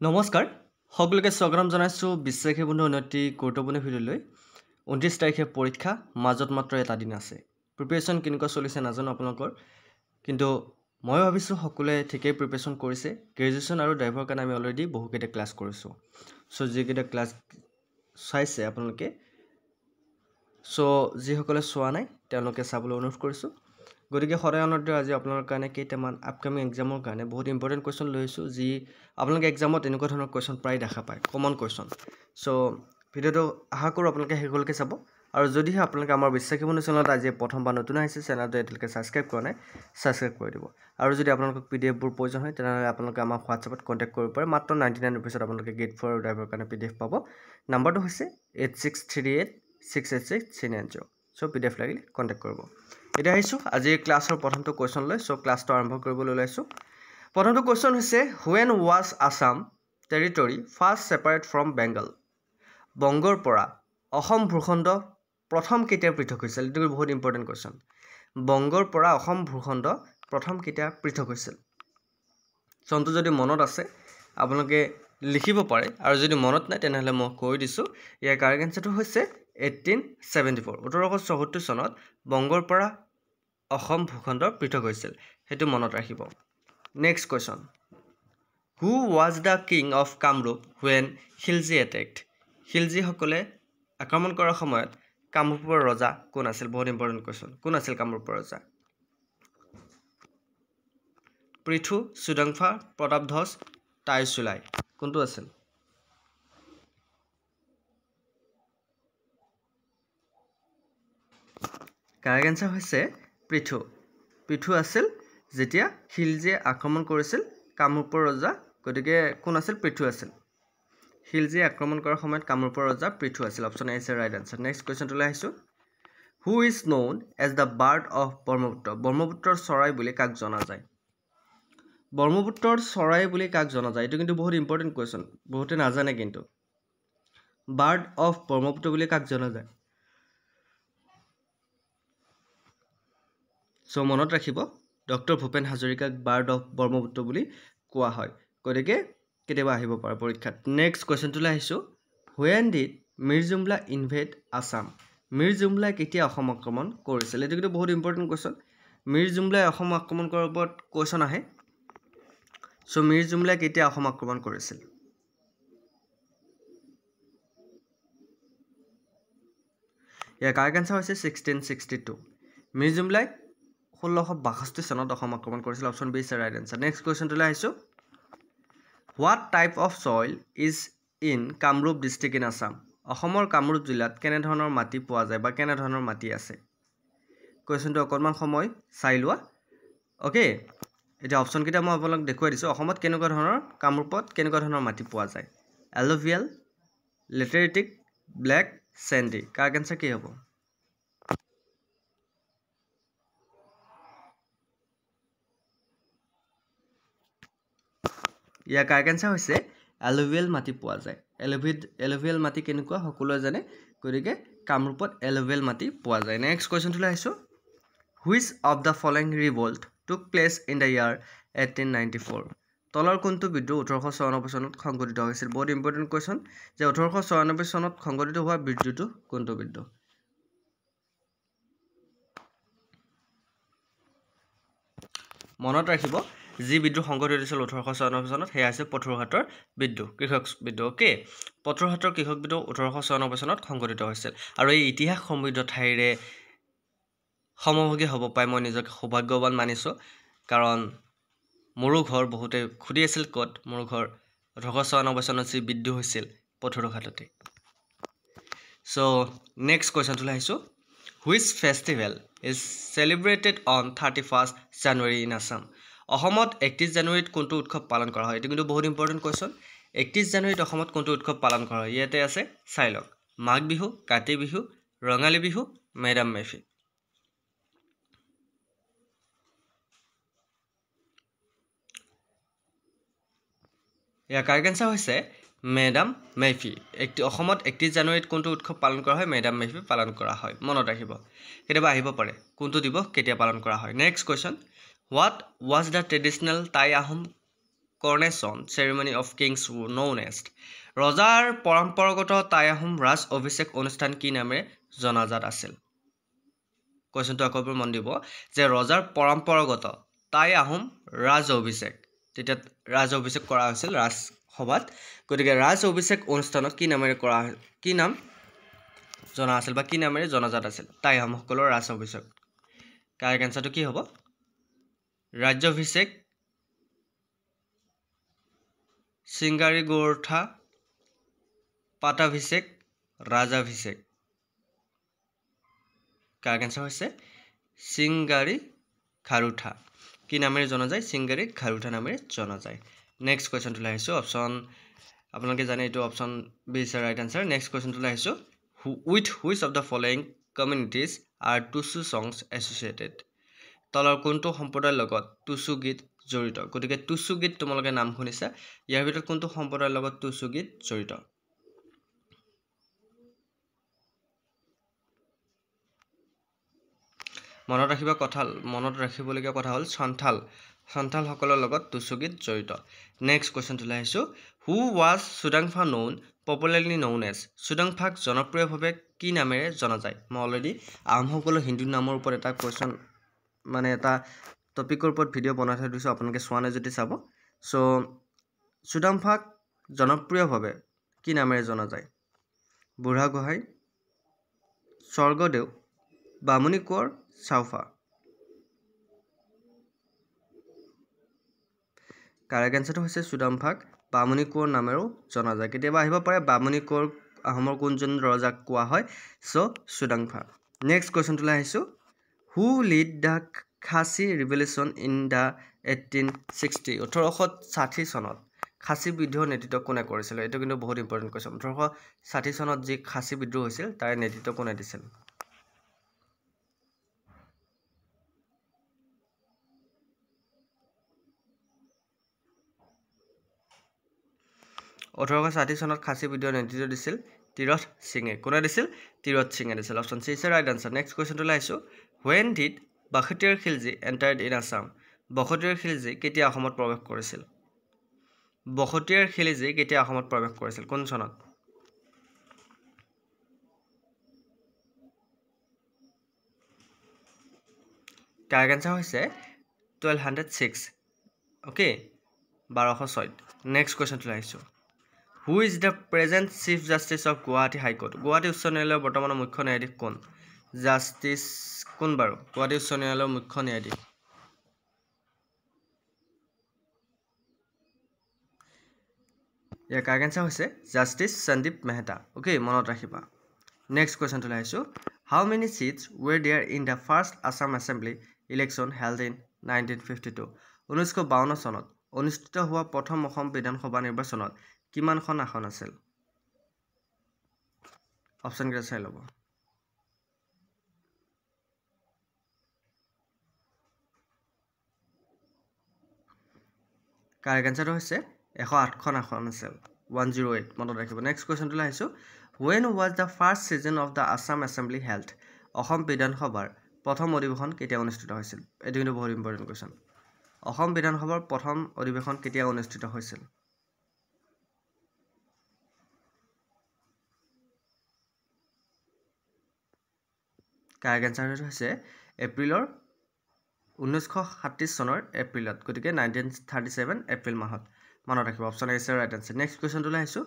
নমস্কাৰ সকলোকে স্বাগতম জনাইছো বিশ্বাসী বন্ধু উন্নতি গুৰুত্বপূৰ্ণ ভিডিঅ'লৈ 29 তাৰিখে পৰীক্ষা মাজত মাত্ৰ এটা দিন আছে প্ৰিপাৰেচন কেনেকুৱা চলিছে নাজানো আপোনালোকৰ কিন্তু মই ভাবিছো সকলোৱে ঠিকই প্ৰিপাৰেচন কৰিছে গ্ৰেজুৱেচন আৰু ড্ৰাইভৰ কাৰণে আমি অলৰেডি বহুকেইটা ক্লাছ কৰিছো সো যিকেইটা ক্লাছ চাইছে আপোনালোকে সো যিসকলে চোৱা নাই তেওঁলোকে চাবলৈ অনুৰোধ কৰিছো গতিকে সদায় অনৰ্দে আজি আপোনালোকৰ কাৰণে কেইটামান আপকামিং এক্সামৰ কাৰণে বহুত ইম্পৰ্টেণ্ট কোৱেশ্চন লৈছো যি আপোনালোকে এক্সামত এনেকুৱা ধৰণৰ কোৱেশ্চন প্ৰায় দেখা পায় কমন কোৱেশ্চন সো ভিডিঅ'টো আশা কৰোঁ আপোনালোকে শেষলৈকে চাব আৰু যদিহে আপোনালোকে আমাৰ বিশ্বাসী বন্ধু চেনেলত আজি প্ৰথমবাৰ নতুন আহিছে চেনেলটো এতিয়ালৈকে ছাবস্ক্ৰাইব কৰা নাই ছাবস্ক্ৰাইব কৰি দিব আৰু যদি আপোনালোকক পিডিএফবোৰ প্ৰয়োজন হয় তেনেহ'লে আপোনালোকে আমাৰ হোৱাটছএপত কণ্টেক্ট কৰিব পাৰে মাত্ৰ 99 ৰুপিছত আপোনালোকে গেট 4 আৰু ড্ৰাইভৰ কাৰণে পিডিএফ পাব নাম্বাৰটো হৈছে 8638686390 সো পিডিএফ লাগিলে কণ্টেক্ট কৰিব এতিয়া আহিছো আজি ক্লাছৰ প্ৰথমটো কোৱেশ্চন লৈ সো ক্লাছটো আৰম্ভ কৰিবলৈ ওলাইছো প্ৰথমটো কোৱেশ্চন হৈছে when was Assam territory first separate from Bengal বংগৰ পৰা অসম ভূখণ্ড প্ৰথম কেতিয়া পৃথক হৈছিল এটো বহুত ইম্পৰ্টেন্ট কোৱেশ্চন বংগৰ পৰা অসম ভূখণ্ড প্ৰথম কেতিয়া পৃথক হৈছিল চনটো যদি মনত আছে আপোনালোকে লিখিব পাৰে আৰু যদি মনত নাই তেনেহলে মই কৈ দিছো ইয়াৰ কাৰেক্ট আনসাৰটো হৈছে 1874 1874 চনত বংগৰ পৰা অসম ভূখণ্ড পৃথক হৈছিল হেতু মনত ৰাখিব next question Who was the king of Kamrup when Khilji attacked? Khilji সকলে আক্ৰমণ কৰাৰ সময়ত কামৰূপৰ ৰজা কোন আছিল বহুত ইম্পৰ্টেন্ট কোৱেশ্চন কোন আছিল কামৰূপৰ ৰজা পৃথু সুডংফা প্ৰতাপধ্বজ টাইসুলাই কোনটো আছিল কাৰেক্ট আনসাৰ হৈছে পৃথু আছিল যেতিয়া খিলজিয়ে আক্ৰমণ কৰিছিল কামৰূপৰ ৰজা গতিকে কোন আছিল পৃথু আছিল খিলজিয়ে আক্ৰমণ কৰাৰ সময়ত কামৰূপৰ ৰজা পৃথু আছিল option A is right answer next question লৈ আহিছো who is known as the bird of Brahmaputra ব্ৰহ্মপুত্ৰৰ চৰাই বুলি কাক জনা যায় ব্ৰহ্মপুত্ৰৰ চৰাই বুলি কাক জনা যায় এটো কিন্তু বহুত ইম্পৰ্টেন্ট কোৱেশ্চন বহুতে নাজানে কিন্তু বাৰ্ড অফ ব্ৰহ্মপুত্ৰ বুলি কাক জনা যায় সো মনত ৰাখিব ডক্টৰ ভূপেন হাজৰিকাক বাৰ্ড অফ ব্ৰহ্মপুত্ৰ বুলি কোৱা হয় গতিকে কেতিয়াবা আহিব পাৰে পৰীক্ষাত নেক্সট কোৱেশ্চনটো লৈ আহিছো when did Mir Jumla invade Assam Mir Jumla কেতিয়া অসম আক্ৰমণ কৰিছিল এটো কিন্তু বহুত ইম্পৰ্টেন্ট কোৱেশ্চন মিৰ জুমলা অসম আক্ৰমণ কৰাৰ ওপৰত কোৱেশ্চন আহে সো মিৰ জুমলা কেতিয়া অসম আক্ৰমণ কৰিছিল ইয়াৰ কাৰেক্ট আনসাৰ হৈছে 1662 মিৰ জুমলা 1662 চনত অসম আক্ৰমণ কৰিছিল option B is right answer next কোৱেশ্চনটো লৈ আহিছো What type of soil is in Kamrup district in Assam? অসমৰ কামৰূপ জিলাত কেনে ধৰণৰ মাটি পোৱা যায় বা কেনে ধৰণৰ মাটি আছে কোৱেশ্চনটো অকনমান সময় চাই লোৱা ওকে এটা অপচন কিটা মই আপোনাক দেখুৱাই দিছো অসমত কেনেকুৱা ধৰণৰ কামৰূপত কেনেকুৱা ধৰণৰ মাটি পোৱা যায় alluvial laterite black sandy correct answer কি হ'ব ইয়াৰ কাৰেক্ট আনসাৰ হৈছে এলুভিয়াল মাটি পোৱা যায় এলুভিয়াল মাটি কেনেকুৱা সকলোৱে জানে গতিকে কামৰূপত এলুভিয়াল মাটি পোৱা যায় নেক্সট কোৱেশ্চনটো লৈ আহিছো which of the following revolt took place in the year 1894 তলৰ কোনটো বিদ্ৰোহ 1896 চনত সংঘটিত হৈছিল বহুত ইম্পৰ্টেন্ট কোৱেশ্চন যে 1896 চনত সংঘটিত হোৱা বিদ্ৰোহটো কোনটো বিদ্ৰোহ মনত ৰাখিব যি বিদ্ৰোহ সংঘটিত হৈছিল 1896 চনত হেয়া আছে পথৰুঘাটৰ বিদ্ৰোহ কৃষক বিদ্ৰোহ ওকে পথৰুঘাটৰ কৃষক বিদ্ৰোহ 1896 চনত সংঘটিত হৈছিল আৰু এই ইতিহাস সমৃদ্ধ ঠাইৰে সমভোগী হ'ব পাই মই নিজকে সৌভাগ্যৱান মানিছো কাৰণ মোৰো ঘৰ বহুতে খুদি আছিল কত মোৰো ঘৰ 1896 চনত যি বিদ্ৰোহ হৈছিল পথৰুঘাটতে সো নেক্সট কোৱেশ্চনটো লাইছো which festival is celebrated on 31st January in Assam অসমত 31 জানুৱাৰীত কোনটো উৎসৱ পালন কৰা হয় এটো কিন্তু বহুত ইম্পৰ্টেন্ট কোৱেশ্চন 31 জানুৱাৰীত অসমত কোনটো উৎসৱ পালন কৰা হয় ইয়াতে আছে চাইলক মাঘ বিহু কাতি বিহু ৰঙালী বিহু মেডাম মেফি ইয়াৰ কাৰেক্ট আনসাৰ হৈছে মেডাম মেফি অসমত 31 জানুৱাৰীত কোনটো উৎসৱ পালন কৰা হয় মেডাম মেফি পালন কৰা হয় মনত ৰাখিব কেতিয়াবা আহিব পাৰে কোনটো দিবস কেতিয়া পালন কৰা হয় next question What was the traditional Thai Ahom coronation ceremony of kings known as ৰজাৰ পৰম্পৰাগত টাই আহোম ৰাজ অভিষেক অনুষ্ঠান কি নামেৰে জনাজাত আছিল কোৱেশ্চনটো আকৌ মন দিব যে ৰজাৰ পৰম্পৰাগত টাই আহোম ৰাজ অভিষেক তেতিয়া ৰাজ অভিষেক কৰা হৈছিল ৰাজসভাত গতিকে ৰাজ অভিষেক অনুষ্ঠানত কি নামেৰে কৰা কি নাম জনা আছিল বা কি নামেৰে জনাজাত আছিল টাই আহোমসকলৰ ৰাজ অভিষেক কাৰেক্ট আনসাৰটো কি হ'ব ৰাজ্যাভিষেক সিংগাৰী গোৰঠা পাটাভিষেক ৰাজাভিষেক কাৰেক্ট আনসাৰ হৈছে সিংগাৰী খাৰুঠা কি নামেৰে জনা যায় সিংগাৰী খাৰুঠা নামেৰে জনা যায় নেক্সট কোৱেশ্চনটো লাইছো অপচন আপোনালোকে জানে এইটো option B is right answer next কোৱেশ্চনটো লাইছো with which of the following communities are Tusu songs associated তলৰ কোনটো সম্প্ৰদায়ৰ লগত টুসু গীত জড়িত গতিকে টুসু গীত তোমালোকে নাম শুনিছা ইয়াৰ ভিতৰত কোনটো সম্প্ৰদায়ৰ লগত টুসু গীত জড়িত মনত ৰাখিবলগীয়া কথা হ'ল সন্থাল সকলৰ লগত টুসু গীত জড়িত নেক্সট কোৱেশ্চনটো লাইছো who was Sudangpha known popularly known as Sudangphaক জনপ্ৰিয়ভাৱে কি নামেৰে জনা যায় মই অলৰেডি আহোমসকলৰ হিন্দু নামৰ ওপৰত এটা কোৱেশ্চন মানে এটা টপিকৰ ওপৰত ভিডিও বনাই থৈ দিছো আপোনালোকে সোৱানে যদি চাব সো Sudangphaক জনপ্ৰিয়ভাৱে কি নামেৰে জনা যায় বুঢ়া গোহাঁই স্বৰ্গদেউ বামুণী কোঁৱৰ চাউফা কাৰেক্ট আনসাৰটো হৈছে Sudangphaক বামুণী কোঁৱৰ নামেৰেও জনা যায় কেতিয়াবা আহিব পাৰে বামুণী কোঁৱৰ আহোমৰ কোনজন ৰজাক কোৱা হয় সো Sudangpha নেক্সট কোৱেশ্চনটো লাইছো who lead the Khasi revolution in the 1860 চনত খাসী বিদ্ৰোহৰ নেতৃত্ব কোনে কৰিছিল এটো কিন্তু বহুত ইম্পৰ্টেন্ট কোৱেশ্চন 1860 চনত যি খাসী বিদ্ৰোহ হৈছিল তাৰ নেতৃত্ব কোনে দিছিল 1860 চনত খাসী বিদ্ৰোহৰ নেতৃত্ব দিছিল তিৰথ সিঙে কোনে দিছিল তিৰথ সিঙে দিছিল option C is right answer next কোৱেশ্চনটো লাইছো when did Bakhtiyar Khilji entered in Assam Bakhtiyar Khilji কেতিয়া অসমত প্ৰৱেশ কৰিছিল Bakhtiyar Khilji কেতিয়া অসমত প্ৰৱেশ কৰিছিল কোন চনত কাৰেক্ট আনসাৰ হৈছে 1206 ওকে 1206 নেক্সট কোৱেশ্চনটো লাইছো Who is the present Chief Justice of Guwahati High Court? Guwahati উচ্চ ন্যায়ালয়ৰ বৰ্তমানৰ মুখ্য ন্যায়াধীশ কোন? জাষ্টিস কোন বাৰু? গুৱাহাটী উচ্চ ন্যায়ালয়ৰ মুখ্য ন্যায়াধীশ। ইয়াৰ কাৰেক্ট আনসাৰ হৈছে জাষ্টিস সন্দীপ মেহতা। ওকে মনত ৰাখিবা। নেক্সট কোৱেশ্চনটো লাইছো How many seats were there in the first Assam Assembly election held in 1952? 1952 চনত অনুষ্ঠিত হোৱা প্ৰথম অসম বিধানসভা নিৰ্বাচনত কিমানখন আসন আছিল অপচন কেইটা চাই লব কাৰেক্ট আনসাৰ হৈছে 108খন আসন আছিল 108 মনত ৰাখিব নেক্সট কোৱেশ্চনটো লাইছো When was the first session of the Assam Assembly held? Assam বিধানসভাৰ প্ৰথম অধিৱেশন কেতিয়া অনুষ্ঠিত হৈছিল এটো কিন্তু বহুত ইম্পৰ্টেন্ট কোৱেশ্চন অসম বিধানসভাৰ প্ৰথম অধিৱেশন কেতিয়া অনুষ্ঠিত হৈছিল কাৰেক্ট আনসাৰ হৈছে এপ্ৰিলৰ 1937 চনৰ এপ্ৰিলত গতিকে 1937 এপ্ৰিল মাহত মনত ৰাখিব option A is right answer next কোৱেশ্চনটো লাইছো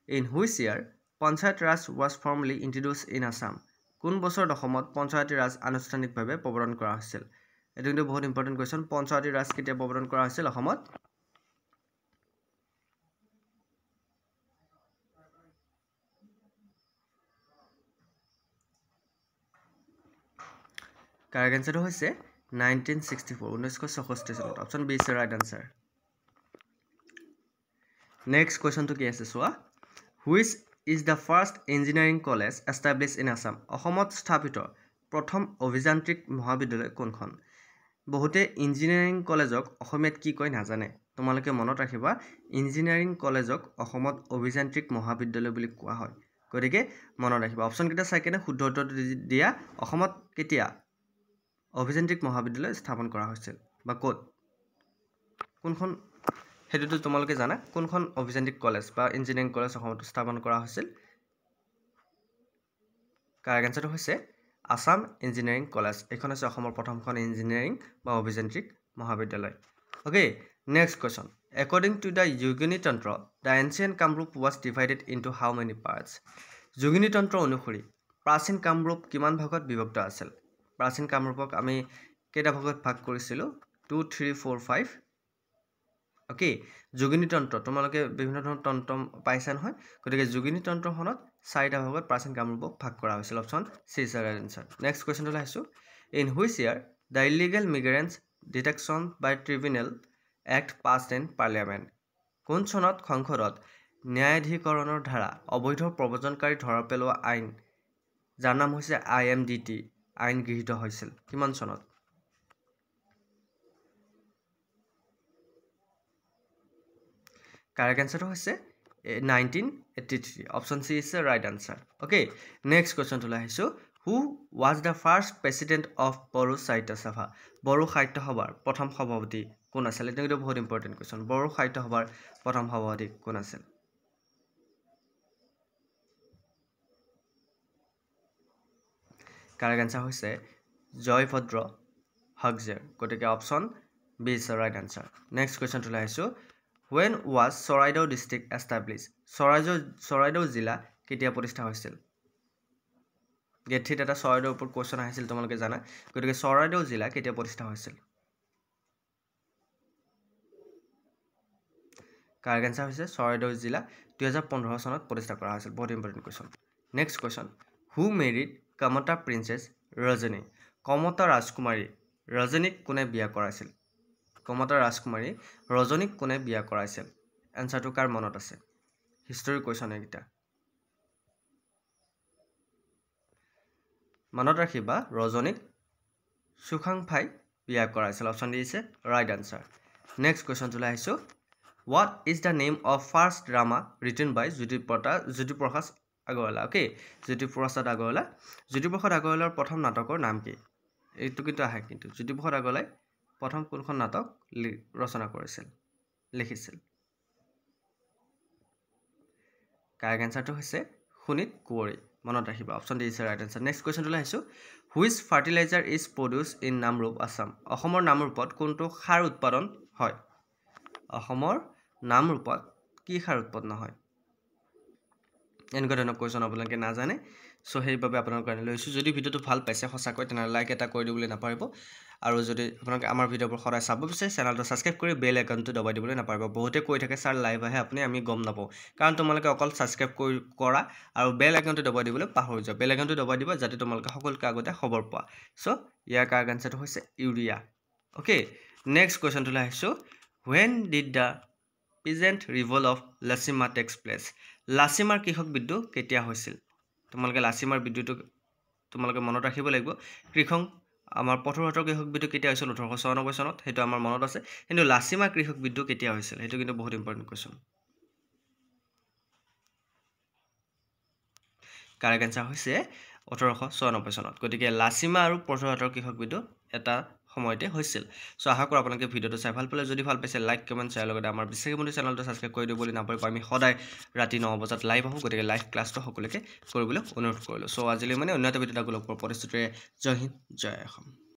In which year Panchayat Raj was formally introduced in Assam? কোন বছৰত অসমত পঞ্চায়তী ৰাজ আনুষ্ঠানিকভাৱে প্ৰৱৰ্তন কৰা হৈছিল এটো কিন্তু বহুত ইম্পৰ্টেন্ট কোৱেশ্চন পঞ্চায়তী ৰাজ কেতিয়া প্ৰৱৰ্তন কৰা হৈছিল অসমত কাৰেক্ট আনসাৰটো হৈছে 1964 চনত option B is right answer next কোৱেশ্চনটো কি আছে চোৱা Which is the first engineering college established in Assam? অসমত স্থাপিত প্ৰথম অভিযান্ত্ৰিক মহাবিদ্যালয় কোনখন বহুতে ইঞ্জিনিয়াৰিং কলেজক অসমীয়াত কি কয় নাজানে তোমালোকে মনত ৰাখিবা ইঞ্জিনিয়াৰিং কলেজক অসমত অভিযান্ত্ৰিক মহাবিদ্যালয় বুলি কোৱা হয় গতিকে মনত ৰাখিবা অপচন কেইটা চাই কেনে শুদ্ধ উত্তৰটো দিয়া অসমত কেতিয়া অভিযান্ত্ৰিক মহাবিদ্যালয় স্থাপন কৰা হৈছিল বা কোনখন হেতুটো তোমালোকে জানা কোনখন অভিযান্ত্ৰিক কলেজ বা ইঞ্জিনিয়াৰিং কলেজ অসমত স্থাপন কৰা হৈছিল কাৰেক্ট আনসাৰটো হৈছে আসাম ইঞ্জিনিয়াৰিং কলেজ এখন আছে অসমৰ প্ৰথমখন ইঞ্জিনিয়াৰিং বা অভিযান্ত্ৰিক মহাবিদ্যালয় okay next question according to the Yogini Tantra the ancient Kamrup was divided into how many parts Yogini Tantra অনুসৰি প্ৰাচীন কামৰূপ কিমান ভাগত বিভক্ত আছিল প্ৰাচীন কামৰূপক আমি কেইটা ভাগত ভাগ কৰিছিলো 2 3 4 5 ওকে যোগিনী তন্ত্ৰ তোমালোকে বিভিন্ন ধৰণৰ তন্ত্ৰ পাইছা নহয় গতিকে যোগিনী তন্ত্ৰখনত চাৰিটা ভাগত প্ৰাচীন কামৰূপক ভাগ কৰা হৈছিল option C is the right answer next কোৱেশ্চনটো লাইছো in which year the illegal migrants detection by tribunal act passed in parliament কোন চনত সংসদত ন্যায়াধিকৰণৰ ধাৰা অবৈধ প্ৰব্ৰজনকাৰী ধৰা পেলোৱা আইন যাৰ নাম হৈছে IMDT আইন গৃহীত হৈছিল কিমান চনত Correct answer হৈছে 1983 option C is the right answer okay next question to লাহিছো who was the first president of Boru Sahitya Sabha Boru Sahitya Sabhar প্ৰথম সভাপতি কোন আছিল এটা কিন্তু বহুত important question Boru Sahitya Sabhar প্ৰথম সভাপতি কোন আছিল Correct answer হৈছে জয়ভদ্ৰ হাগজে গতিকে option B is the right answer next question to লাহিছো When was Soraidao district established? Soraidao জিলা কেতিয়া প্ৰতিষ্ঠা হৈছিল? গেঠিত এটা Soraidao ওপৰত কোৱেশ্চন আহিছিল তোমালোকে জানা গতিকে Soraidao জিলা কেতিয়া প্ৰতিষ্ঠা হৈছিল? Correct answer হৈছে Soraidao জিলা 2015 চনত প্ৰতিষ্ঠা কৰা হৈছিল বহুত important question next question Who married Kamata princess Rajani? কমতা ৰাজকুমাৰী ৰজনীক কোনে বিয়া কৰাইছিল? কমতা ৰাজকুমাৰী ৰজনীক কোনে বিয়া কৰাইছিল এনসাৰটো কাৰ মনত আছে হিষ্টৰী কোৱেশ্চন এটা মনত ৰাখিবা ৰজনীক সুখাংফাই বিয়া কৰাইছিল option D is right answer next question তুলাই আহিছো what is the name of first drama written by Jyotiprasad Agarwala okay Jyotiprasad আগৰৱালাৰ প্ৰথম নাটকৰ নাম কি এইটো কিন্তু আহে কিন্তু জ্যোতিপ্ৰসাদ আগৰৱালাই প্ৰথম কোনখন নাটক ৰচনা কৰিছিল লিখিছিল কাৰেক্ট আনসাৰটো হৈছে সুনিত কুঁৱৰী মনত ৰাখিবা option D is right answer next question লৈ আহিছো which fertilizer is produced in Namrup Assam অসমৰ নামৰূপত কোনটো সাৰ উৎপাদন হয় অসমৰ নামৰূপত কি সাৰ উৎপন্ন হয় এনেকুৱা ধৰণৰ কোৱেশ্চন আপোনালোকে নাজানে সো সেইভাবে আপোনালোকৰ কাৰণে লৈছো যদি ভিডিওটো ভাল পাইছে সঁচাকৈ তেনে লাইক এটা কৰি দিবলৈ নাপাৰিব আৰু যদি আপোনালোকে আমাৰ ভিডিওবোৰ সদায় চাব বিচাৰে চেনেলটো সাবস্ক্ৰাইব কৰি বেল আইকনটো দবাই দিবলৈ নাপাৰিব বহুতে কৈ থাকে স্যাৰ লাইভ আহে আপুনি আমি গম নাপাও কাৰণ তোমালোকে অকল সাবস্ক্ৰাইব কৰা আৰু বেল আইকনটো দবাই দিবলৈ পাহৰি যোৱা বেল আইকনটো দবাই দিবা যাতে তোমালোকে সকলোকে আগতে খবৰ পোৱা সো ইয়াৰ কাৰেক্ট আনসাৰটো হৈছে ইউৰিয়া ওকে নেক্সট কোৱেশ্চনটো লাহিছো when did the peasant revolt of Lasima takes place লাচিমাৰ কৃষক বিদ্ৰোহ কেতিয়া হৈছিল তোমালোকে লাচিমাৰ বিদ্ৰোহটো তোমালোকে মনত ৰাখিব লাগিব কৃষক আমাৰ পথৰহাটৰ কৃষক বিদ্ৰোহ কেতিয়া হৈছিল 1896 চনত হেতু আমাৰ মনত আছে কিন্তু লাচিমাৰ কৃষক বিদ্ৰোহ কেতিয়া হৈছিল হেতু কিন্তু বহুত ইম্পৰ্টেন্ট কোৱেশ্চন কাৰেক্ট আনসাৰ হৈছে 1896 চনত গতিকে লাচিমা আৰু পথৰহাটৰ কৃষক বিদ্ৰোহ এটা সময়তে হৈছিল সো আশা কৰো আপোনালোকে ভিডিওটো চাই ভাল পালে যদি ভাল পাইছে লাইক কমেন্ট শ্বেয়াৰ লগতে আমাৰ বিশ্বাসী বন্ধু চেনেলটো সাবস্ক্ৰাইব কৰি দিবলৈ নাপাৰিব আমি সদায় ৰাতি 9 বজাত লাইভ আহো গতিকে লাইভ ক্লাছটো সকলোকে কৰিবলৈ অনুৰোধ কৰিলো সো আজিলৈ মানে অন্য এটা ভিডিওত লগ পোৱাৰ প্ৰতিশ্ৰুতিৰে জয় হিন্দ জয় অসম